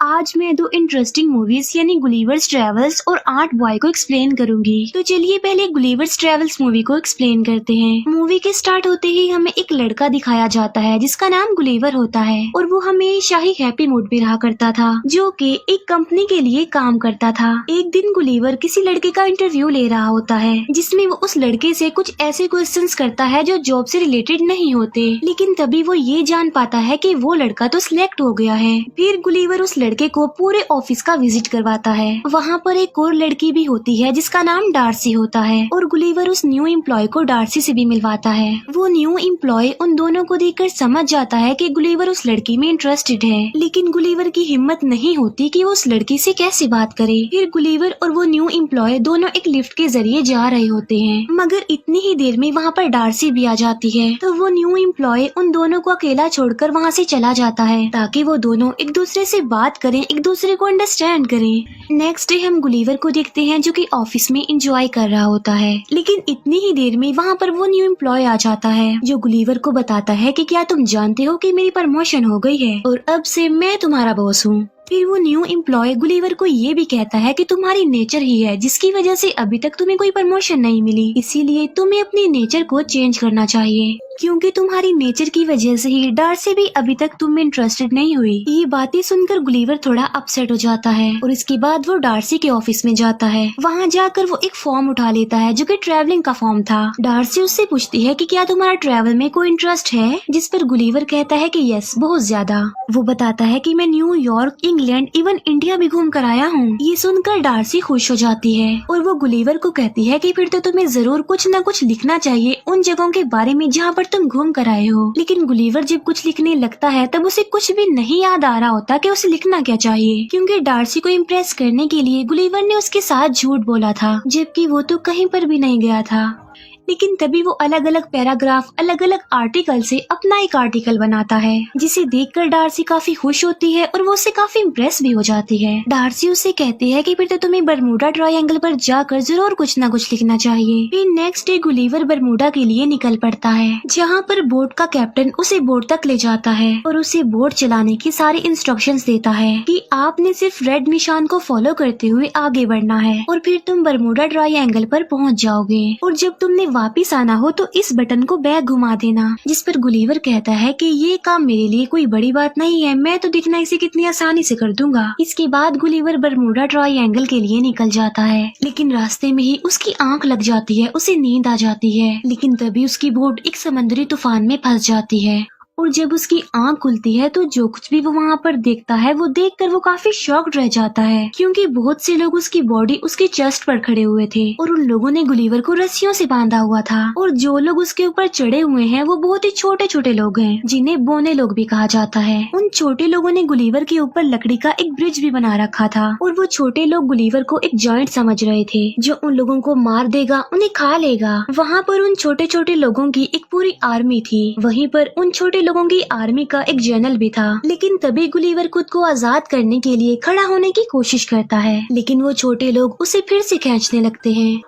आज मैं दो इंटरेस्टिंग मूवीज यानी गुलिवर्स ट्रेवल्स और आर्ट बॉय को एक्सप्लेन करूंगी। तो चलिए पहले गुलिवर्स ट्रेवल्स मूवी को एक्सप्लेन करते हैं। मूवी के स्टार्ट होते ही हमें एक लड़का दिखाया जाता है जिसका नाम गुलिवर होता है और वो हमेशा ही हैप्पी मूड में रहा करता था, जो कि एक कंपनी के लिए काम करता था। एक दिन गुलिवर किसी लड़के का इंटरव्यू ले रहा होता है जिसमें वो उस लड़के से कुछ ऐसे क्वेश्चंस करता है जो जॉब से रिलेटेड नहीं होते, लेकिन तभी वो ये जान पाता है कि वो लड़का तो सिलेक्ट हो गया है। फिर गुलिवर उस लड़के को पूरे ऑफिस का विजिट करवाता है। वहाँ पर एक और लड़की भी होती है जिसका नाम डार्सी होता है और गुलिवर उस न्यू एम्प्लॉय को डार्सी से भी मिलवाता है। वो न्यू एम्प्लॉय उन दोनों को देखकर समझ जाता है कि गुलिवर उस लड़की में इंटरेस्टेड है, लेकिन गुलिवर की हिम्मत नहीं होती कि वो उस लड़की से कैसे बात करे। फिर गुलिवर और वो न्यू एम्प्लॉय दोनों एक लिफ्ट के जरिए जा रहे होते हैं, मगर इतनी ही देर में वहाँ पर डार्सी भी आ जाती है। तो वो न्यू एम्प्लॉय उन दोनों को अकेला छोड़कर वहाँ से चला जाता है ताकि वो दोनों एक दूसरे से बात करें, एक दूसरे को अंडरस्टैंड करें। नेक्स्ट डे हम गुलिवर को देखते हैं जो कि ऑफिस में एंजॉय कर रहा होता है, लेकिन इतनी ही देर में वहाँ पर वो न्यू एम्प्लॉय आ जाता है जो गुलिवर को बताता है कि क्या तुम जानते हो कि मेरी प्रमोशन हो गई है और अब से मैं तुम्हारा बॉस हूँ। फिर वो न्यू एम्प्लॉय गुलिवर को ये भी कहता है कि तुम्हारी नेचर ही है जिसकी वजह से अभी तक तुम्हें कोई प्रमोशन नहीं मिली, इसीलिए तुम्हें अपनी नेचर को चेंज करना चाहिए, क्योंकि तुम्हारी नेचर की वजह से ही डार्सी भी अभी तक तुम में इंटरेस्टेड नहीं हुई। ये बातें सुनकर गुलिवर थोड़ा अपसेट हो जाता है और इसके बाद वो डार्सी के ऑफिस में जाता है। वहाँ जाकर वो एक फॉर्म उठा लेता है जो कि ट्रैवलिंग का फॉर्म था। डार्सी उससे पूछती है कि क्या तुम्हारा ट्रैवल में कोई इंटरेस्ट है, जिस पर गुलिवर कहता है कि यस, बहुत ज्यादा। वो बताता है कि मैं न्यूयॉर्क, इंग्लैंड, इवन इंडिया भी घूम कर आया हूँ। ये सुनकर डार्सी खुश हो जाती है और वो गुलिवर को कहती है कि फिर तो तुम्हें जरूर कुछ न कुछ लिखना चाहिए उन जगहों के बारे में जहाँ पर तुम घूम कर आए हो। लेकिन गुलिवर जब कुछ लिखने लगता है तब उसे कुछ भी नहीं याद आ रहा होता कि उसे लिखना क्या चाहिए, क्योंकि डार्सी को इम्प्रेस करने के लिए गुलिवर ने उसके साथ झूठ बोला था, जबकि वो तो कहीं पर भी नहीं गया था। लेकिन तभी वो अलग अलग पैराग्राफ, अलग अलग आर्टिकल से अपना एक आर्टिकल बनाता है, जिसे देखकर डार्सी काफी खुश होती है और वो उससे काफी इम्प्रेस भी हो जाती है। डार्सी उससे कहती है कि फिर तो तुम्हें बरमूडा ट्रायंगल पर जाकर जरूर कुछ न कुछ लिखना चाहिए। फिर नेक्स्ट डे गुलिवर बरमूडा के लिए निकल पड़ता है, जहाँ पर बोट का कैप्टन उसे बोट तक ले जाता है और उसे बोट चलाने की सारी इंस्ट्रक्शंस देता है कि आपने सिर्फ रेड निशान को फॉलो करते हुए आगे बढ़ना है और फिर तुम बरमूडा ट्रायंगल पर पहुँच जाओगे और जब तुमने वापिस आना हो तो इस बटन को बैक घुमा देना। जिस पर गुलिवर कहता है कि ये काम मेरे लिए कोई बड़ी बात नहीं है, मैं तो दिखना इसे कितनी आसानी से कर दूंगा। इसके बाद गुलिवर बरमूडा ट्रायंगल के लिए निकल जाता है, लेकिन रास्ते में ही उसकी आंख लग जाती है, उसे नींद आ जाती है। लेकिन तभी उसकी बोट एक समुद्री तूफान में फंस जाती है और जब उसकी आंख खुलती है तो जो कुछ भी वो वहाँ पर देखता है वो देखकर वो काफी शॉक्ड रह जाता है, क्योंकि बहुत से लोग उसकी बॉडी उसके चेस्ट पर खड़े हुए थे और उन लोगों ने गुलिवर को रस्सियों से बांधा हुआ था और जो लोग उसके ऊपर चढ़े हुए हैं वो बहुत ही छोटे छोटे लोग हैं जिन्हें बोने लोग भी कहा जाता है। उन छोटे लोगों ने गुलिवर के ऊपर लकड़ी का एक ब्रिज भी बना रखा था और वो छोटे लोग गुलिवर को एक जॉइंट समझ रहे थे जो उन लोगों को मार देगा, उन्हें खा लेगा। वहाँ पर उन छोटे छोटे लोगों की एक पूरी आर्मी थी। वहीं पर उन छोटे लोगों की आर्मी का एक जनरल भी था। लेकिन तभी गुलिवर खुद को आजाद करने के लिए खड़ा होने की कोशिश करता है, लेकिन वो छोटे लोग उसे फिर से खींचने लगते हैं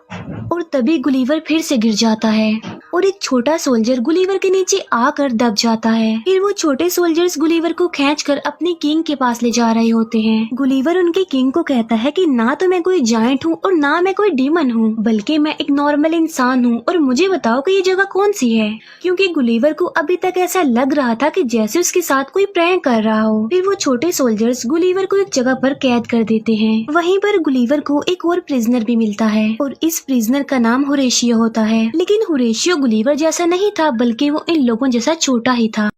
और तभी गुलिवर फिर से गिर जाता है और एक छोटा सोल्जर गुलिवर के नीचे आकर दब जाता है। फिर वो छोटे सोल्जर्स गुलिवर को खींचकर अपने किंग के पास ले जा रहे होते हैं। गुलिवर उनके किंग को कहता है कि ना तो मैं कोई जायंट हूँ और ना मैं कोई डीमन हूँ, बल्कि मैं एक नॉर्मल इंसान हूँ और मुझे बताओ कि ये जगह कौन सी है, क्योंकि गुलिवर को अभी तक ऐसा लग रहा था कि जैसे उसके साथ कोई प्रैंक कर रहा हो। फिर वो छोटे सोल्जर्स गुलिवर को एक जगह पर कैद कर देते हैं। वहीं पर गुलिवर को एक और प्रिजनर भी मिलता है और इस प्रिजनर का नाम होरेशियो होता है। लेकिन होरेशियो गुलिवर जैसा नहीं था, बल्कि वो इन लोगों जैसा छोटा ही था।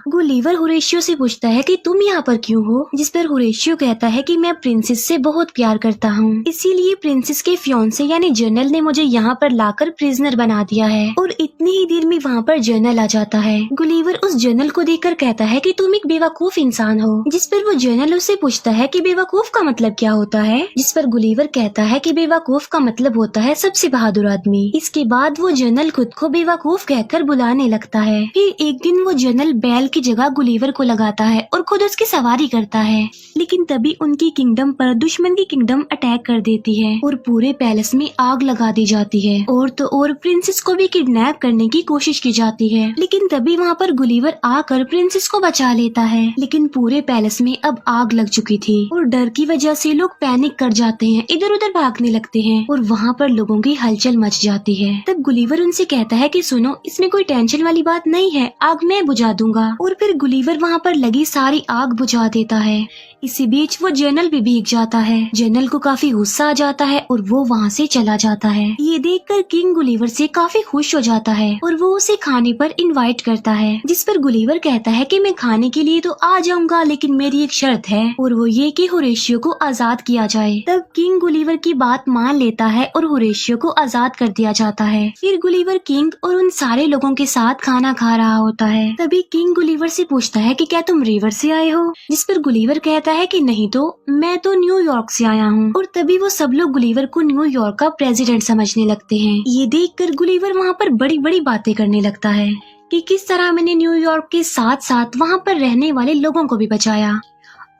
गुलिवर होरेशियो से पूछता है कि तुम यहाँ पर क्यों हो, जिस पर होरेशियो कहता है कि मैं प्रिंसेस से बहुत प्यार करता हूँ, इसीलिए प्रिंसेस के फियांसे यानी जनरल ने मुझे यहाँ पर लाकर प्रिजनर बना दिया है। और इतनी ही देर में वहाँ पर जनरल आ जाता है। गुलिवर उस जनरल को देखकर कहता है कि तुम एक बेवकूफ इंसान हो, जिस पर वो जनरल उससे पूछता है कि बेवकूफ का मतलब क्या होता है, जिस पर गुलिवर कहता है कि बेवकूफ का मतलब होता है सबसे बहादुर आदमी। इसके बाद वो जनरल खुद को बेवकूफ कहकर बुलाने लगता है। फिर एक दिन वो जनरल बैल महल की जगह गुलीवर को लगाता है और खुद उसकी सवारी करता है। लेकिन तभी उनकी किंगडम पर दुश्मन की किंगडम अटैक कर देती है और पूरे पैलेस में आग लगा दी जाती है। और तो और प्रिंसेस को भी किडनैप करने की कोशिश की जाती है। लेकिन तभी वहाँ पर गुलीवर आकर प्रिंसेस को बचा लेता है। लेकिन पूरे पैलेस में अब आग लग चुकी थी और डर की वजह से लोग पैनिक कर जाते हैं, इधर उधर भागने लगते हैं और वहाँ पर लोगों की हलचल मच जाती है। तब गुलीवर उनसे कहता है कि सुनो, इसमें कोई टेंशन वाली बात नहीं है, आग मैं बुझा दूंगा। और फिर गुलीवर वहाँ पर लगी सारी आग बुझा देता है। इसी बीच वो जनरल भी भीग जाता है। जनरल को काफी गुस्सा आ जाता है और वो वहाँ से चला जाता है। ये देखकर किंग गुलीवर से काफी खुश हो जाता है और वो उसे खाने पर इनवाइट करता है, जिस पर गुलीवर कहता है कि मैं खाने के लिए तो आ जाऊंगा, लेकिन मेरी एक शर्त है और वो ये कि होरेशियो को आजाद किया जाए। तब किंग गुलीवर की बात मान लेता है और होरेशियो को आजाद कर दिया जाता है। फिर गुलीवर किंग और उन सारे लोगों के साथ खाना खा रहा होता है। तभी किंग गुलीवर से पूछता है कि क्या तुम रिवर से आए हो, जिस पर गुलीवर कहता है कि नहीं तो मैं तो न्यूयॉर्क से आया हूँ। और तभी वो सब लोग गुलीवर को न्यूयॉर्क का प्रेसिडेंट समझने लगते हैं। ये देखकर गुलीवर वहाँ पर बड़ी बड़ी बातें करने लगता है कि किस तरह मैंने न्यूयॉर्क के साथ साथ वहाँ पर रहने वाले लोगों को भी बचाया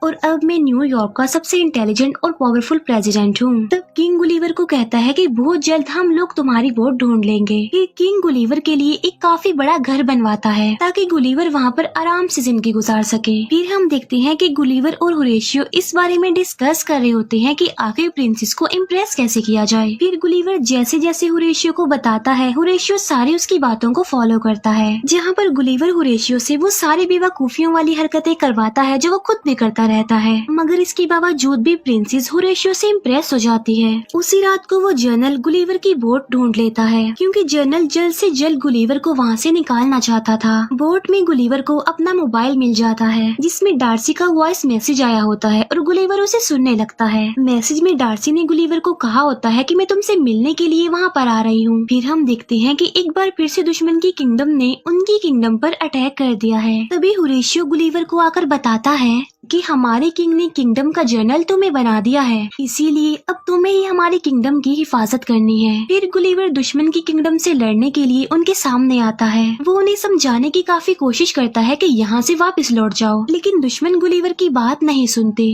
और अब मैं न्यूयॉर्क का सबसे इंटेलिजेंट और पावरफुल प्रेसिडेंट हूँ। तब किंग गुलीवर को कहता है कि बहुत जल्द हम लोग तुम्हारी वोट ढूंढ लेंगे। फिर किंग गुलीवर के लिए एक काफी बड़ा घर बनवाता है ताकि गुलीवर वहाँ पर आराम से जिंदगी गुजार सके। फिर हम देखते हैं कि गुलीवर और होरेशियो इस बारे में डिस्कस कर रहे होते हैं कि आखिर प्रिंसेस को इम्प्रेस कैसे किया जाए। फिर गुलीवर जैसे जैसे होरेशियो को बताता है, होरेशियो सारी उसकी बातों को फॉलो करता है, जहाँ पर गुलीवर होरेशियो से वो सारी बेवकूफियों वाली हरकतें करवाता है जो वो खुद भी करता रहता है। मगर इसके बावजूद भी प्रिंसेस होरेशियो से इम्प्रेस हो जाती है। उसी रात को वो जनरल गुलीवर की बोट ढूंढ लेता है, क्योंकि जनरल जल्द से जल्द गुलीवर को वहाँ से निकालना चाहता था। बोट में गुलीवर को अपना मोबाइल मिल जाता है, जिसमें डार्सी का वॉइस मैसेज आया होता है और गुलीवर उसे सुनने लगता है। मैसेज में डार्सी ने गुलीवर को कहा होता है कि मैं तुमसे मिलने के लिए वहाँ पर आ रही हूँ। फिर हम देखते हैं कि एक बार फिर से दुश्मन की किंगडम ने उनकी किंगडम पर अटैक कर दिया है। तभी होरेशियो गुलीवर को आकर बताता है कि हमारे किंग ने किंगडम का जनरल तुम्हें बना दिया है, इसीलिए अब तुम्हें ही हमारी किंगडम की हिफाजत करनी है। फिर गुलीवर दुश्मन की किंगडम से लड़ने के लिए उनके सामने आता है। वो उन्हें समझाने की काफी कोशिश करता है कि यहाँ से वापस लौट जाओ, लेकिन दुश्मन गुलीवर की बात नहीं सुनते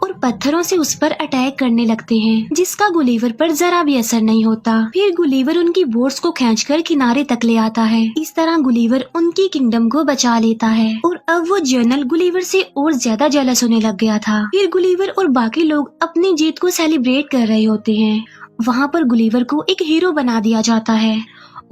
और पत्थरों से उस पर अटैक करने लगते हैं, जिसका गुलीवर पर जरा भी असर नहीं होता। फिर गुलीवर उनकी बोट्स को खींचकर किनारे तक ले आता है। इस तरह गुलीवर उनकी किंगडम को बचा लेता है और अब वो जनरल गुलीवर से और ज्यादा जेलस होने लग गया था। फिर गुलीवर और बाकी लोग अपनी जीत को सेलिब्रेट कर रहे होते हैं। वहाँ पर गुलीवर को एक हीरो बना दिया जाता है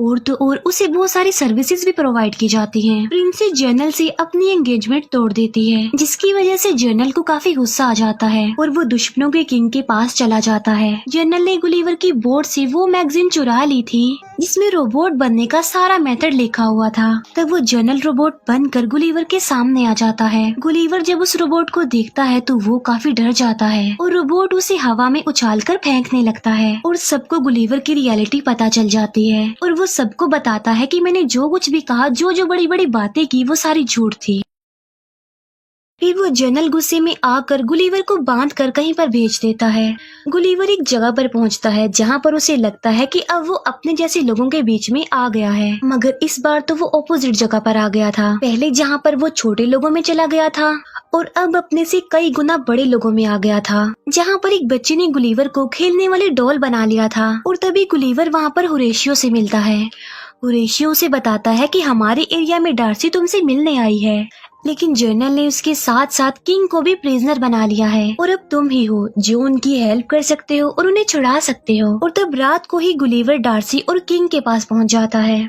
और तो और उसे बहुत सारी सर्विसेज भी प्रोवाइड की जाती हैं। प्रिंसेस जनरल से अपनी एंगेजमेंट तोड़ देती है, जिसकी वजह से जनरल को काफी गुस्सा आ जाता है और वो दुश्मनों के किंग के पास चला जाता है। जनरल ने गुलीवर की बोर्ड से वो मैगजीन चुरा ली थी जिसमें रोबोट बनने का सारा मेथड लिखा हुआ था। तब वो जनरल रोबोट बनकर गुलीवर के सामने आ जाता है। गुलीवर जब उस रोबोट को देखता है तो वो काफी डर जाता है और रोबोट उसे हवा में उछालकर फेंकने लगता है और सबको गुलीवर की रियलिटी पता चल जाती है और वो सबको बताता है कि मैंने जो कुछ भी कहा, जो बड़ी बड़ी बातें की, वो सारी झूठ थी। फिर वो जनरल गुस्से में आकर गुलीवर को बांध कर कहीं पर भेज देता है। गुलीवर एक जगह पर पहुंचता है जहां पर उसे लगता है कि अब वो अपने जैसे लोगों के बीच में आ गया है, मगर इस बार तो वो ऑपोजिट जगह पर आ गया था। पहले जहां पर वो छोटे लोगों में चला गया था और अब अपने से कई गुना बड़े लोगों में आ गया था, जहाँ पर एक बच्चे ने गुलीवर को खेलने वाले डॉल बना लिया था। और तभी गुलीवर वहाँ पर होरेशियो से मिलता है। होरेशियो उसे बताता है कि हमारे एरिया में डार्सी तुमसे मिलने आई है, लेकिन जनरल ने उसके साथ साथ किंग को भी प्रिजनर बना लिया है और अब तुम ही हो जो उनकी हेल्प कर सकते हो और उन्हें छुड़ा सकते हो। और तब रात को ही गुलीवर डार्सी और किंग के पास पहुंच जाता है।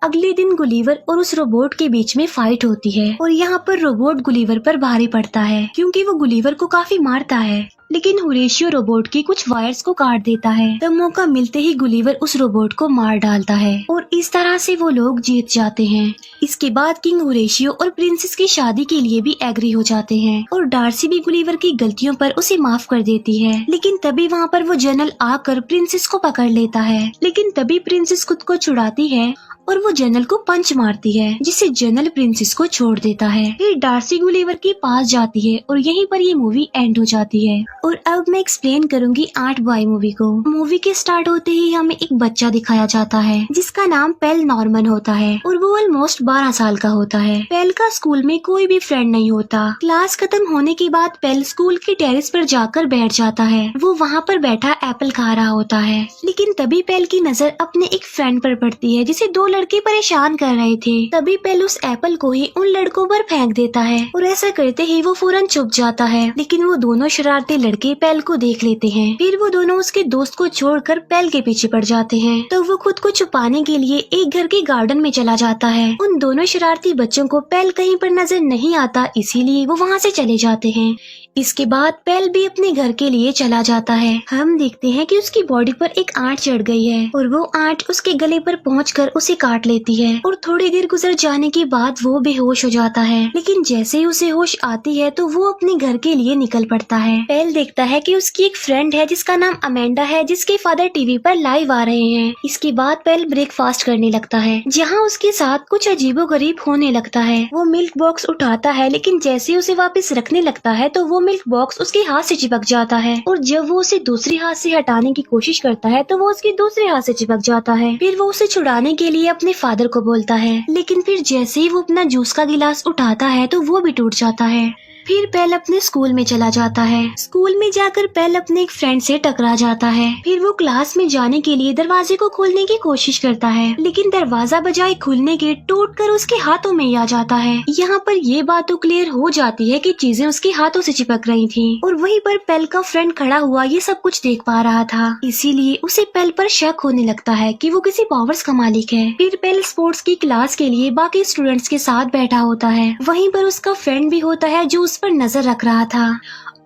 अगले दिन गुलीवर और उस रोबोट के बीच में फाइट होती है और यहाँ पर रोबोट गुलीवर पर भारी पड़ता है, क्योंकि वो गुलीवर को काफी मारता है। लेकिन होरेशियो रोबोट की कुछ वायर्स को काट देता है। तब मौका मिलते ही गुलीवर उस रोबोट को मार डालता है और इस तरह से वो लोग जीत जाते हैं। इसके बाद किंग होरेशियो और प्रिंसेस की शादी के लिए भी एग्री हो जाते हैं और डार्सी भी गुलीवर की गलतियों पर उसे माफ कर देती है। लेकिन तभी वहाँ पर वो जनरल आकर प्रिंसेस को पकड़ लेता है, लेकिन तभी प्रिंसेस खुद को छुड़ाती है और वो जनरल को पंच मारती है, जिससे जनरल प्रिंसेस को छोड़ देता है। फिर डार्सी गुलीवर के पास जाती है और यहीं पर ये मूवी एंड हो जाती है। और अब मैं एक्सप्लेन करूंगी आर्ट बॉय मूवी को। मूवी के स्टार्ट होते ही हमें एक बच्चा दिखाया जाता है जिसका नाम पेल नॉर्मन होता है और वो ऑलमोस्ट 12 साल का होता है। पेल का स्कूल में कोई भी फ्रेंड नहीं होता। क्लास खत्म होने के बाद पेल स्कूल के टेरेस पर जाकर बैठ जाता है। वो वहाँ पर बैठा एप्पल खा रहा होता है, लेकिन तभी पेल की नजर अपने एक फ्रेंड पर पड़ती है जिसे दो लड़के परेशान कर रहे थे। तभी पेल उस एप्पल को ही उन लड़कों पर फेंक देता है और ऐसा करते ही वो फौरन चुप जाता है, लेकिन वो दोनों शरारती लड़के पेल को देख लेते हैं। फिर वो दोनों उसके दोस्त को छोड़कर पेल के पीछे पड़ जाते हैं। तो वो खुद को छुपाने के लिए एक घर के गार्डन में चला जाता है। उन दोनों शरारती बच्चों को पेल कहीं पर नजर नहीं आता, इसीलिए वो वहाँ से चले जाते हैं। इसके बाद पेल भी अपने घर के लिए चला जाता है। हम देखते हैं कि उसकी बॉडी पर एक आंट चढ़ गई है और वो आंट उसके गले पर पहुंचकर उसे काट लेती है और थोड़ी देर गुजर जाने के बाद वो बेहोश हो जाता है। लेकिन जैसे ही उसे होश आती है तो वो अपने घर के लिए निकल पड़ता है। पेल देखता है कि उसकी एक फ्रेंड है जिसका नाम अमेंडा है, जिसके फादर टीवी पर लाइव आ रहे हैं। इसके बाद पेल ब्रेकफास्ट करने लगता है जहाँ उसके साथ कुछ अजीबोगरीब होने लगता है। वो मिल्क बॉक्स उठाता है, लेकिन जैसे उसे वापस रखने लगता है तो वो मिल्क बॉक्स उसके हाथ से चिपक जाता है और जब वो उसे दूसरी हाथ से हटाने की कोशिश करता है तो वो उसके दूसरे हाथ से चिपक जाता है। फिर वो उसे छुड़ाने के लिए अपने फादर को बोलता है, लेकिन फिर जैसे ही वो अपना जूस का गिलास उठाता है तो वो भी टूट जाता है। फिर पेल अपने स्कूल में चला जाता है। स्कूल में जाकर पेल अपने एक फ्रेंड से टकरा जाता है। फिर वो क्लास में जाने के लिए दरवाजे को खोलने की कोशिश करता है, लेकिन दरवाजा बजाय खुलने के टूटकर उसके हाथों में ही आ जाता है। यहाँ पर ये बात तो क्लियर हो जाती है कि चीजें उसके हाथों से चिपक रही थी और वहीं पर पेल का फ्रेंड खड़ा हुआ ये सब कुछ देख पा रहा था, इसीलिए उसे पेल पर शक होने लगता है कि वो किसी पावर्स का मालिक है। फिर पेल स्पोर्ट्स की क्लास के लिए बाकी स्टूडेंट्स के साथ बैठा होता है। वहीं पर उसका फ्रेंड भी होता है जो उस पर नजर रख रहा था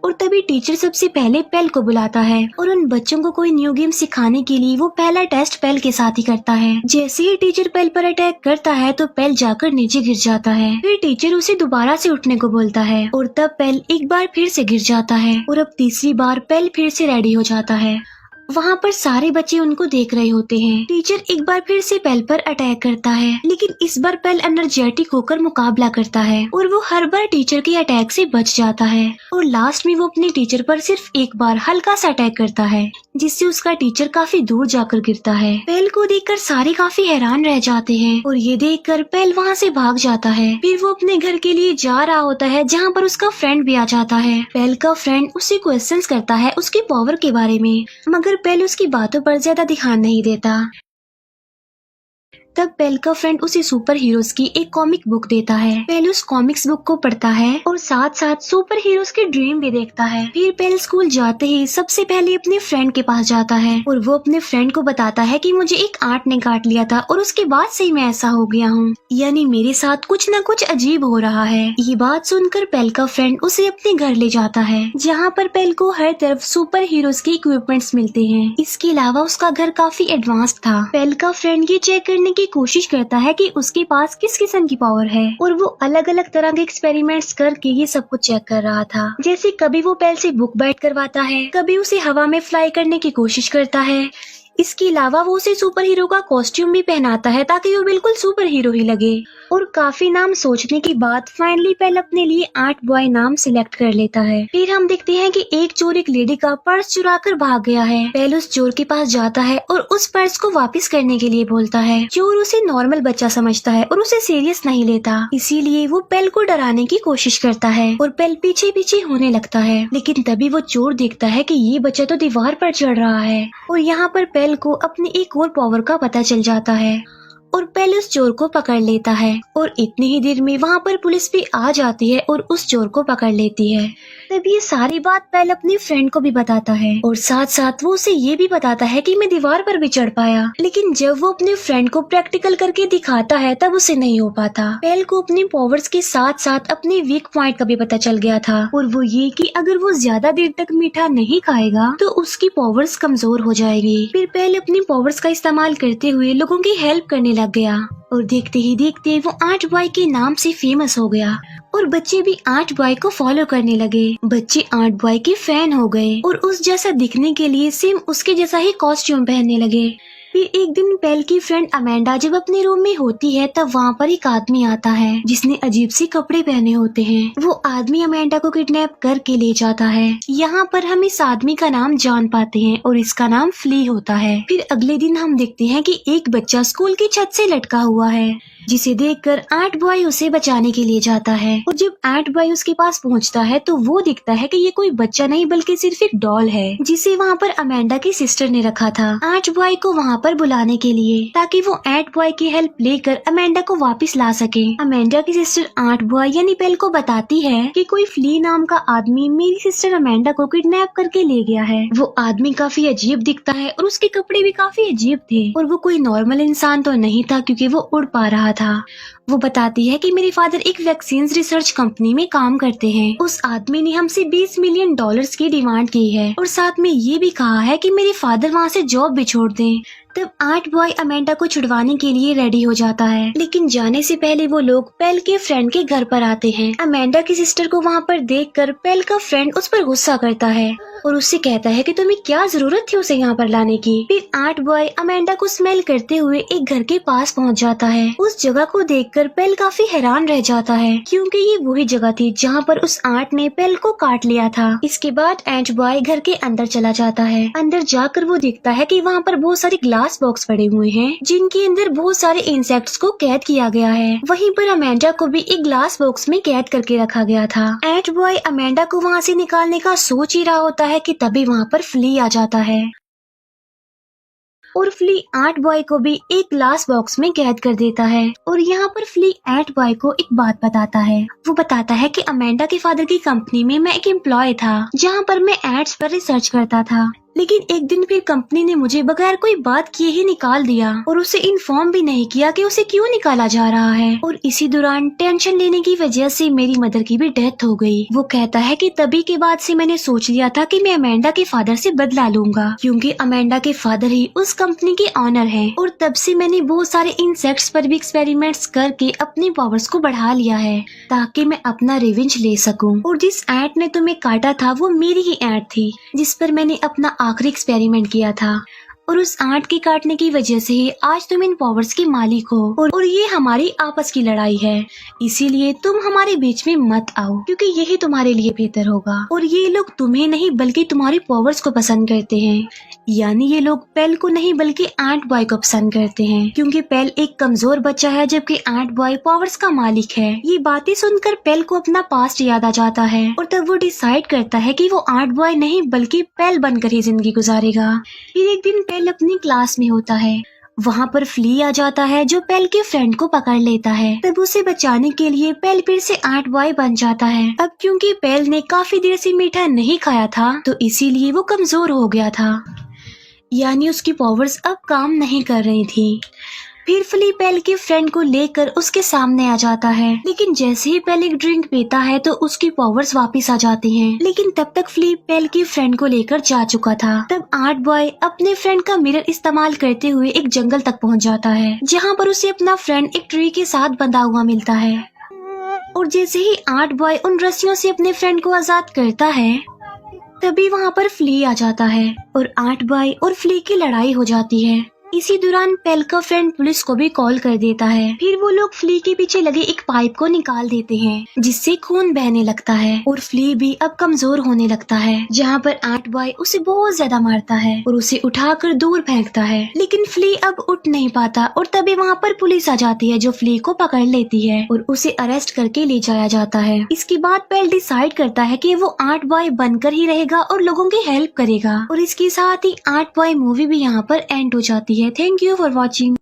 और तभी टीचर सबसे पहले पेल को बुलाता है और उन बच्चों को कोई न्यू गेम सिखाने के लिए वो पहला टेस्ट पेल के साथ ही करता है। जैसे ही टीचर पेल पर अटैक करता है तो पेल जाकर नीचे गिर जाता है। फिर टीचर उसे दोबारा से उठने को बोलता है और तब पेल एक बार फिर से गिर जाता है और अब तीसरी बार पेल फिर से रेडी हो जाता है। वहाँ पर सारे बच्चे उनको देख रहे होते हैं। टीचर एक बार फिर से पेल पर अटैक करता है, लेकिन इस बार पेल एनर्जेटिक होकर मुकाबला करता है और वो हर बार टीचर के अटैक से बच जाता है और लास्ट में वो अपने टीचर पर सिर्फ एक बार हल्का सा अटैक करता है, जिससे उसका टीचर काफी दूर जाकर गिरता है। पेल को देखकर सारे काफी हैरान रह जाते हैं और ये देखकर पेल वहाँ से भाग जाता है। फिर वो अपने घर के लिए जा रहा होता है जहाँ पर उसका फ्रेंड भी आ जाता है। पेल का फ्रेंड उसे क्वेश्चंस करता है उसकी पावर के बारे में, मगर पेल उसकी बातों पर ज्यादा ध्यान नहीं देता। तब पेल का फ्रेंड उसे सुपर हीरोज की एक कॉमिक बुक देता है। पेल उस कॉमिक्स बुक को पढ़ता है और साथ साथ सुपर हीरोज की ड्रीम भी देखता है। फिर पेल स्कूल जाते ही सबसे पहले अपने फ्रेंड के पास जाता है और वो अपने फ्रेंड को बताता है कि मुझे एक आंट ने काट लिया था और उसके बाद से ही मैं ऐसा हो गया हूँ, यानी मेरे साथ कुछ न कुछ अजीब हो रहा है। ये बात सुनकर पेल का फ्रेंड उसे अपने घर ले जाता है, जहाँ पर पेल को हर तरफ सुपर हीरोज के इक्विपमेंट्स मिलते हैं। इसके अलावा उसका घर काफी एडवांस था। पेल का फ्रेंड ये चेक करने की कोशिश करता है कि उसके पास किस किस्म की पावर है और वो अलग अलग तरह के एक्सपेरिमेंट्स करके ये सब कुछ चेक कर रहा था। जैसे कभी वो पेल से बुक बाइट करवाता है, कभी उसे हवा में फ्लाई करने की कोशिश करता है। इसके अलावा वो उसे सुपर हीरो का कॉस्ट्यूम भी पहनाता है ताकि वो बिल्कुल सुपर हीरो ही लगे। और काफी नाम सोचने के बाद फाइनली पेल अपने लिए आर्ट बॉय नाम सिलेक्ट कर लेता है। फिर हम देखते हैं कि एक चोर एक लेडी का पर्स चुरा कर भाग गया है। पेल उस चोर के पास जाता है और उस पर्स को वापस करने के लिए बोलता है। चोर उसे नॉर्मल बच्चा समझता है और उसे सीरियस नहीं लेता, इसीलिए वो पेल को डराने की कोशिश करता है और पेल पीछे पीछे होने लगता है। लेकिन तभी वो चोर देखता है कि ये बच्चा तो दीवार पर चढ़ रहा है और यहाँ पर पेल को अपनी एक और पावर का पता चल जाता है और पेल उस चोर को पकड़ लेता है और इतनी ही देर में वहाँ पर पुलिस भी आ जाती है और उस चोर को पकड़ लेती है। तब ये सारी बात पेल अपने फ्रेंड को भी बताता है और साथ साथ वो उसे ये भी बताता है कि मैं दीवार पर भी चढ़ पाया। लेकिन जब वो अपने फ्रेंड को प्रैक्टिकल करके दिखाता है तब उसे नहीं हो पाता। पेल को अपने पावर्स के साथ साथ अपने वीक पॉइंट का भी पता चल गया था और वो ये कि अगर वो ज्यादा देर तक मीठा नहीं खाएगा तो उसकी पावर्स कमजोर हो जाएगी। फिर पेल अपनी पावर्स का इस्तेमाल करते हुए लोगों की हेल्प करने लग गया और देखते ही देखते वो आर्ट बॉय के नाम से फेमस हो गया और बच्चे भी आर्ट बॉय को फॉलो करने लगे। बच्चे आर्ट बॉय के फैन हो गए और उस जैसा दिखने के लिए सेम उसके जैसा ही कॉस्ट्यूम पहनने लगे। फिर एक दिन पेल की फ्रेंड अमेंडा जब अपने रूम में होती है तब वहाँ पर एक आदमी आता है जिसने अजीब से कपड़े पहने होते हैं। वो आदमी अमेंडा को किडनैप करके ले जाता है। यहाँ पर हम इस आदमी का नाम जान पाते हैं और इसका नाम फ्ली होता है। फिर अगले दिन हम देखते हैं कि एक बच्चा स्कूल की छत से लटका हुआ है, जिसे देखकर एंट बॉय उसे बचाने के लिए जाता है। और जब एंट बॉय उसके पास पहुंचता है तो वो दिखता है कि ये कोई बच्चा नहीं बल्कि सिर्फ एक डॉल है जिसे वहाँ पर अमेंडा की सिस्टर ने रखा था एंट बॉय को वहाँ पर बुलाने के लिए, ताकि वो एंट बॉय की हेल्प लेकर अमेंडा को वापस ला सके। अमेंडा की सिस्टर एंट बॉय यानी पेल को बताती है कि कोई फ्ली नाम का आदमी मेरी सिस्टर अमेंडा को किडनैप करके ले गया है। वो आदमी काफी अजीब दिखता है और उसके कपड़े भी काफी अजीब थे और वो कोई नॉर्मल इंसान तो नहीं था क्योंकि वो उड़ पा रहा था। वो बताती है कि मेरे फादर एक वैक्सीन रिसर्च कंपनी में काम करते हैं। उस आदमी ने हमसे $20 मिलियन की डिमांड की है और साथ में ये भी कहा है कि मेरे फादर वहाँ से जॉब भी छोड़ दें। तब एंट बॉय अमेंडा को छुड़वाने के लिए रेडी हो जाता है, लेकिन जाने से पहले वो लोग पेल के फ्रेंड के घर पर आते हैं। अमेंडा की सिस्टर को वहाँ पर देखकर पेल का फ्रेंड उस पर गुस्सा करता है और उससे कहता है कि तुम्हें क्या जरूरत थी उसे यहाँ पर लाने की। फिर एंट बॉय अमेंडा को स्मेल करते हुए एक घर के पास पहुँच जाता है। उस जगह को देखकर पेल काफी हैरान रह जाता है क्योंकि ये वही जगह थी जहाँ पर उस एंट ने पेल को काट लिया था। इसके बाद एंट बॉय घर के अंदर चला जाता है। अंदर जाकर वो देखता है कि वहाँ पर बहुत सारे ग्लास बॉक्स पड़े हुए हैं जिनके अंदर बहुत सारे इंसेक्ट्स को कैद किया गया है। वहीं पर अमेंडा को भी एक ग्लास बॉक्स में कैद करके रखा गया था। एंट बॉय अमेंडा को वहाँ से निकालने का सोच ही रहा होता है कि तभी वहाँ पर फ्ली आ जाता है और फ्ली एंट बॉय को भी एक ग्लास बॉक्स में कैद कर देता है। और यहाँ पर फ्ली एंट बॉय को एक बात बताता है। वो बताता है कि अमेंडा के फादर की कंपनी में मैं एक एम्प्लॉय था जहाँ पर मैं एड्स पर रिसर्च करता था, लेकिन एक दिन फिर कंपनी ने मुझे बगैर कोई बात किए ही निकाल दिया और उसे इन्फॉर्म भी नहीं किया कि उसे क्यों निकाला जा रहा है। और इसी दौरान टेंशन लेने की वजह से मेरी मदर की भी डेथ हो गई। वो कहता है कि तभी के बाद से मैंने सोच लिया था कि मैं अमेंडा के फादर से बदला लूंगा क्योंकि अमेंडा के फादर ही उस कंपनी के ऑनर हैं। और तब से मैंने बहुत सारे इंसेक्ट्स पर भी एक्सपेरिमेंट्स करके अपनी पावर्स को बढ़ा लिया है ताकि मैं अपना रिवेंज ले सकूं। और जिस एंट ने तुम्हें काटा था वो मेरी ही एंट थी जिस पर मैंने अपना आखिरी एक्सपेरिमेंट किया था और उस एंट के काटने की वजह से ही आज तुम इन पावर्स के मालिक हो और ये हमारी आपस की लड़ाई है, इसीलिए तुम हमारे बीच में मत आओ क्योंकि यही तुम्हारे लिए बेहतर होगा। और ये लोग तुम्हें नहीं बल्कि तुम्हारी पावर्स को पसंद करते हैं, यानी ये लोग पेल को नहीं बल्कि एंट बॉय को पसंद करते हैं क्योंकि पेल एक कमजोर बच्चा है जबकि एंट बॉय पावर्स का मालिक है। ये बातें सुनकर पेल को अपना पास्ट याद आ जाता है और तब वो डिसाइड करता है कि वो एंट बॉय नहीं बल्कि पेल बनकर ही जिंदगी गुजारेगा। फिर एक दिन पेल अपनी क्लास में होता है। वहाँ पर फ्ली आ जाता है जो पेल के फ्रेंड को पकड़ लेता है। तब उसे बचाने के लिए पेल फिर से एंट बॉय बन जाता है। अब क्योंकि पेल ने काफी देर से मीठा नहीं खाया था तो इसीलिए वो कमजोर हो गया था, यानी उसकी पावर्स अब काम नहीं कर रही थी। फिर फ्ली पेल के फ्रेंड को लेकर उसके सामने आ जाता है, लेकिन जैसे ही पेल एक ड्रिंक पीता है तो उसकी पावर्स वापस आ जाती हैं। लेकिन तब तक फ्ली पेल के फ्रेंड को लेकर जा चुका था। तब एंट बॉय अपने फ्रेंड का मिरर इस्तेमाल करते हुए एक जंगल तक पहुंच जाता है जहां पर उसे अपना फ्रेंड एक ट्री के साथ बंधा हुआ मिलता है। और जैसे ही एंट बॉय उन रस्सियों से अपने फ्रेंड को आजाद करता है तभी वहाँ पर फ्ली आ जाता है और एंट बॉय और फ्ली की लड़ाई हो जाती है। इसी दौरान पेल का फ्रेंड पुलिस को भी कॉल कर देता है। फिर वो लोग फ्ली के पीछे लगे एक पाइप को निकाल देते हैं जिससे खून बहने लगता है और फ्ली भी अब कमजोर होने लगता है, जहाँ पर एंट बॉय उसे बहुत ज्यादा मारता है और उसे उठाकर दूर फेंकता है। लेकिन फ्ली अब उठ नहीं पाता और तभी वहाँ पर पुलिस आ जाती है जो फ्ली को पकड़ लेती है और उसे अरेस्ट करके ले जाया जाता है। इसके बाद पेल डिसाइड करता है कि वो एंट बॉय बनकर ही रहेगा और लोगों की हेल्प करेगा। और इसके साथ ही एंट बॉय मूवी भी यहाँ पर एंड हो जाती है। Thank you for watching.